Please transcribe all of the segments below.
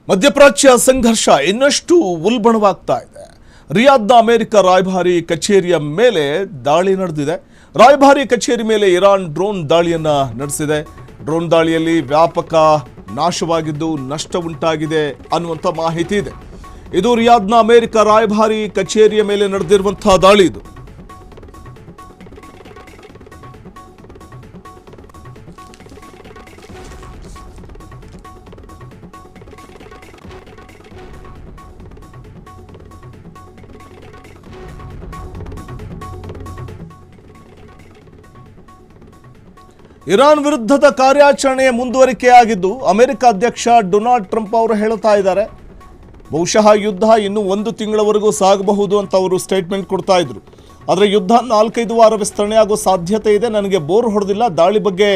ಮಧ್ಯಪ್ರಾಚ್ಯ ಸಂಘರ್ಷ ಇನ್ನಷ್ಟು ಉಲ್ಬಣವಾಗ್ತಾ ಇದೆ. ರಿಯಾದ್ನ ಅಮೆರಿಕ ರಾಯಭಾರಿ ಕಚೇರಿಯ ಮೇಲೆ ದಾಳಿ ನಡೆದಿದೆ. ರಾಯಭಾರಿ ಕಚೇರಿ ಮೇಲೆ ಇರಾನ್ ಡ್ರೋನ್ ದಾಳಿಯನ್ನ ನಡೆಸಿದೆ. ಡ್ರೋನ್ ದಾಳಿಯಲ್ಲಿ ವ್ಯಾಪಕ ನಾಶವಾಗಿದ್ದು ನಷ್ಟ ಉಂಟಾಗಿದೆ ಅನ್ನುವಂಥ ಮಾಹಿತಿ ಇದೆ. ಇದು ರಿಯಾದ್ನ ಅಮೆರಿಕ ರಾಯಭಾರಿ ಕಚೇರಿಯ ಮೇಲೆ ನಡೆದಿರುವಂತಹ ದಾಳಿ ಇದು. ಇರಾನ್ ವಿರುದ್ಧದ ಕಾರ್ಯಾಚರಣೆಯ ಮುಂದುವರಿಕೆಯಾಗಿದ್ದು ಅಮೆರಿಕ ಅಧ್ಯಕ್ಷ ಡೊನಾಲ್ಡ್ ಟ್ರಂಪ್ ಅವರು ಹೇಳ್ತಾ ಇದ್ದಾರೆ, ಬಹುಶಃ ಯುದ್ಧ ಇನ್ನು 1 ತಿಂಗಳವರೆಗೂ ಸಾಗಬಹುದು ಅಂತ ಅವರು ಸ್ಟೇಟ್ಮೆಂಟ್ ಕೊಡ್ತಾ ಇದ್ರು. ಆದರೆ ಯುದ್ಧ 4-5 ವಾರ ವಿಸ್ತರಣೆ ಆಗೋ ಸಾಧ್ಯತೆ ಇದೆ. ನನಗೆ ಬೋರ್ ಹೊಡೆದಿಲ್ಲ ದಾಳಿ ಬಗ್ಗೆ.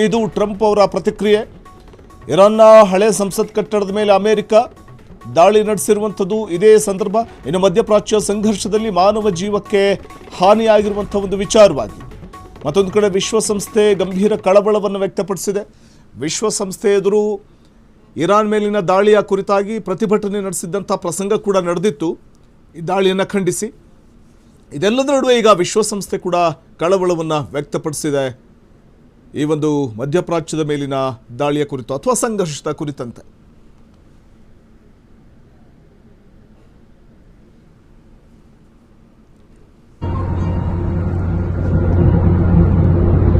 ಇದು ಟ್ರಂಪ್ ಅವರ ಪ್ರತಿಕ್ರಿಯೆ. ಇರಾನ್ನ ಹಳೆ ಸಂಸತ್ ಕಟ್ಟಡದ ಮೇಲೆ ಅಮೆರಿಕ ದಾಳಿ ನಡೆಸಿರುವಂಥದ್ದು ಇದೇ ಸಂದರ್ಭ. ಇನ್ನು ಮಧ್ಯಪ್ರಾಚ್ಯ ಸಂಘರ್ಷದಲ್ಲಿ ಮಾನವ ಜೀವಕ್ಕೆ ಹಾನಿಯಾಗಿರುವಂಥ ಒಂದು ವಿಚಾರವಾಗಿ ಮತ್ತೊಂದು ಕಡೆ ವಿಶ್ವಸಂಸ್ಥೆ ಗಂಭೀರ ಕಳವಳವನ್ನು ವ್ಯಕ್ತಪಡಿಸಿದೆ. ವಿಶ್ವಸಂಸ್ಥೆ ಎದುರು ಇರಾನ್ ಮೇಲಿನ ದಾಳಿಯ ಕುರಿತಾಗಿ ಪ್ರತಿಭಟನೆ ನಡೆಸಿದ್ದಂಥ ಪ್ರಸಂಗ ಕೂಡ ನಡೆದಿತ್ತು, ಈ ದಾಳಿಯನ್ನು ಖಂಡಿಸಿ. ಇದೆಲ್ಲದರ ನಡುವೆ ಈಗ ವಿಶ್ವಸಂಸ್ಥೆ ಕೂಡ ಕಳವಳವನ್ನು ವ್ಯಕ್ತಪಡಿಸಿದೆ ಈ ಒಂದು ಮಧ್ಯಪ್ರಾಚ್ಯದ ಮೇಲಿನ ದಾಳಿಯ ಕುರಿತು ಅಥವಾ ಸಂಘರ್ಷದ ಕುರಿತಂತೆ.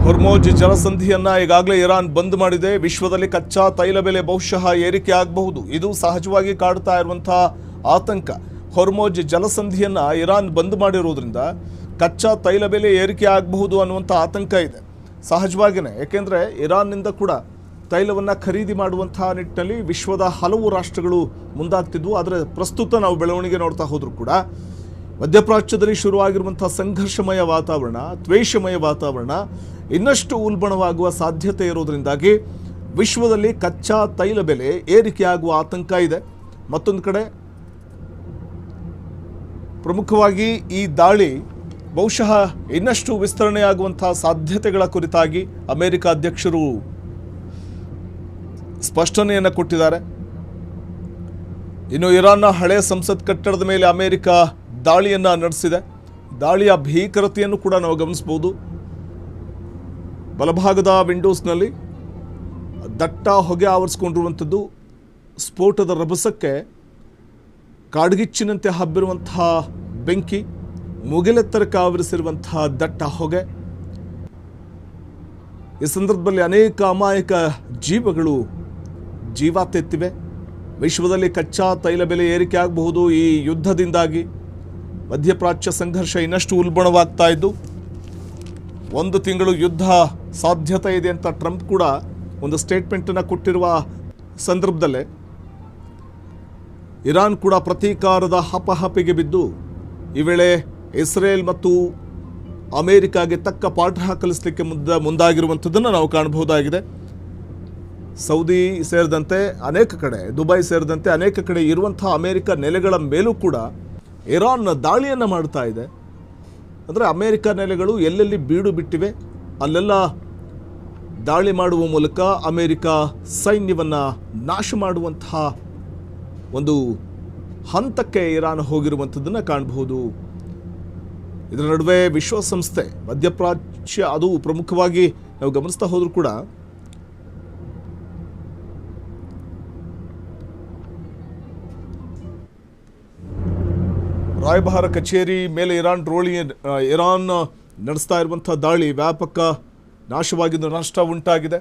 ಹೊರ್ಮೋಜ್ ಜಲಸಂಧಿಯನ್ನ ಈಗಾಗಲೇ ಇರಾನ್ ಬಂದ್ ಮಾಡಿದೆ. ವಿಶ್ವದಲ್ಲಿ ಕಚ್ಚಾ ತೈಲ ಬೆಲೆ ಬಹುಶಃ ಏರಿಕೆ ಆಗಬಹುದು. ಇದು ಸಹಜವಾಗಿ ಕಾಡ್ತಾ ಇರುವಂತಹ ಆತಂಕ. ಹೊರ್ಮೋಜ್ ಜಲಸಂಧಿಯನ್ನ ಇರಾನ್ ಬಂದ್ ಮಾಡಿರೋದ್ರಿಂದ ಕಚ್ಚಾ ತೈಲ ಬೆಲೆ ಏರಿಕೆ ಆಗಬಹುದು ಅನ್ನುವಂಥ ಆತಂಕ ಇದೆ ಸಹಜವಾಗಿಯೇ. ಯಾಕೆಂದರೆ ಇರಾನ್ನಿಂದ ಕೂಡ ತೈಲವನ್ನು ಖರೀದಿ ಮಾಡುವಂತಹ ನಿಟ್ಟಿನಲ್ಲಿ ವಿಶ್ವದ ಹಲವು ರಾಷ್ಟ್ರಗಳು ಮುಂದಾಗ್ತಿದ್ವು. ಆದರೆ ಪ್ರಸ್ತುತ ನಾವು ಬೆಳವಣಿಗೆ ನೋಡ್ತಾ ಹೋದರೂ ಕೂಡ ಮಧ್ಯಪ್ರಾಚ್ಯದಲ್ಲಿ ಶುರುವಾಗಿರುವಂಥ ಸಂಘರ್ಷಮಯ ವಾತಾವರಣ, ದ್ವೇಷಮಯ ವಾತಾವರಣ ಇನ್ನಷ್ಟು ಉಲ್ಬಣವಾಗುವ ಸಾಧ್ಯತೆ ಇರೋದರಿಂದಾಗಿ ವಿಶ್ವದಲ್ಲಿ ಕಚ್ಚಾ ತೈಲ ಬೆಲೆ ಏರಿಕೆಯಾಗುವ ಆತಂಕ ಇದೆ. ಮತ್ತೊಂದು ಕಡೆ ಪ್ರಮುಖವಾಗಿ ಈ ದಾಳಿ ಬಹುಶಃ ಇನ್ನಷ್ಟು ವಿಸ್ತರಣೆಯಾಗುವಂತಹ ಸಾಧ್ಯತೆಗಳ ಕುರಿತಾಗಿ ಅಮೆರಿಕ ಅಧ್ಯಕ್ಷರು ಸ್ಪಷ್ಟನೆಯನ್ನು ಕೊಟ್ಟಿದ್ದಾರೆ. ಇನ್ನು ಇರಾನ್ನ ಹಳೆ ಸಂಸತ್ ಕಟ್ಟಡದ ಮೇಲೆ ಅಮೆರಿಕ ದಾಳಿಯನ್ನು ನಡೆಸಿದೆ. ದಾಳಿಯ ಭೀಕರತೆಯನ್ನು ಕೂಡ ನಾವು ಗಮನಿಸಬಹುದು. ಬಲಭಾಗದ ವಿಂಡೋಸ್ನಲ್ಲಿ ದಟ್ಟ ಹೊಗೆ ಆವರಿಸಿಕೊಂಡಿರುವಂಥದ್ದು, ಸ್ಫೋಟದ ರಭಸಕ್ಕೆ ಕಾಡ್ಗಿಚ್ಚಿನಂತೆ ಹಬ್ಬಿರುವಂತಹ ಬೆಂಕಿ, ಮುಗಿಲೆತ್ತರಕ್ಕೆ ಆವರಿಸಿರುವಂತಹ ದಟ್ಟ ಹೊಗೆ. ಈ ಸಂದರ್ಭದಲ್ಲಿ ಅನೇಕ ಅಮಾಯಕ ಜೀವಗಳು ಜೀವ ತೆತ್ತಿವೆ. ವಿಶ್ವದಲ್ಲಿ ಕಚ್ಚಾ ತೈಲ ಬೆಲೆ ಏರಿಕೆ ಆಗಬಹುದು ಈ ಯುದ್ಧದಿಂದಾಗಿ. ಮಧ್ಯಪ್ರಾಚ್ಯ ಸಂಘರ್ಷ ಇನ್ನಷ್ಟು ಉಲ್ಬಣವಾಗ್ತಾ ಇದ್ದು 1 ತಿಂಗಳು ಯುದ್ಧ ಸಾಧ್ಯತೆ ಇದೆ ಅಂತ ಟ್ರಂಪ್ ಕೂಡ ಒಂದು ಸ್ಟೇಟ್ಮೆಂಟನ್ನು ಕೊಟ್ಟಿರುವ ಸಂದರ್ಭದಲ್ಲೇ ಇರಾನ್ ಕೂಡ ಪ್ರತೀಕಾರದ ಹಪಹಪಿಗೆ ಬಿದ್ದು ಈ ವೇಳೆ ಇಸ್ರೇಲ್ ಮತ್ತು ಅಮೆರಿಕಾಗೆ ತಕ್ಕ ಪಾಠ ಕಲಿಸಲಿಕ್ಕೆ ಮುಂದಾಗಿರುವಂಥದ್ದನ್ನು ನಾವು ಕಾಣಬಹುದಾಗಿದೆ. ಸೌದಿ ಸೇರಿದಂತೆ ಅನೇಕ ಕಡೆ, ದುಬೈ ಸೇರಿದಂತೆ ಅನೇಕ ಕಡೆ ಇರುವಂಥ ಅಮೆರಿಕ ನೆಲೆಗಳ ಮೇಲೂ ಕೂಡ ಇರಾನ್ ದಾಳಿಯನ್ನು ಮಾಡ್ತಾ ಇದೆ. ಅಂದರೆ ಅಮೆರಿಕ ನೆಲೆಗಳು ಎಲ್ಲೆಲ್ಲಿ ಬೀಡು ಬಿಟ್ಟಿವೆ ಅಲ್ಲೆಲ್ಲ ದಾಳಿ ಮಾಡುವ ಮೂಲಕ ಅಮೆರಿಕ ಸೈನ್ಯವನ್ನು ನಾಶ ಮಾಡುವಂತಹ ಒಂದು ಹಂತಕ್ಕೆ ಇರಾನ್ ಹೋಗಿರುವಂಥದ್ದನ್ನು ಕಾಣಬಹುದು. ಇದರ ನಡುವೆ ವಿಶ್ವಸಂಸ್ಥೆ ಮಧ್ಯಪ್ರಾಚ್ಯ ಅದು ಪ್ರಮುಖವಾಗಿ ನಾವು ಗಮನಿಸ್ತಾ ಹೋದರೂ ಕೂಡ ರಾಯಭಾರ ಕಚೇರಿ ಮೇಲೆ ಇರಾನ್ ನಡೆಸ್ತಾ ಇರುವಂಥ ದಾಳಿ ವ್ಯಾಪಕ ನಾಶವಾಗಿದ್ದು ನಷ್ಟ ಉಂಟಾಗಿದೆ.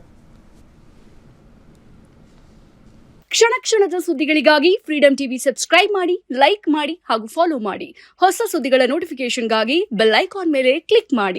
ಕ್ಷಣ ಕ್ಷಣದ ಸುದ್ದಿಗಳಿಗಾಗಿ ಫ್ರೀಡಂ ಟಿವಿ ಸಬ್ಸ್ಕ್ರೈಬ್ ಮಾಡಿ, ಲೈಕ್ ಮಾಡಿ ಹಾಗೂ ಫಾಲೋ ಮಾಡಿ. ಹೊಸ ಸುದ್ದಿಗಳ ನೋಟಿಫಿಕೇಶನ್ಗಾಗಿ ಬೆಲ್ ಐಕಾನ್ ಮೇಲೆ ಕ್ಲಿಕ್ ಮಾಡಿ.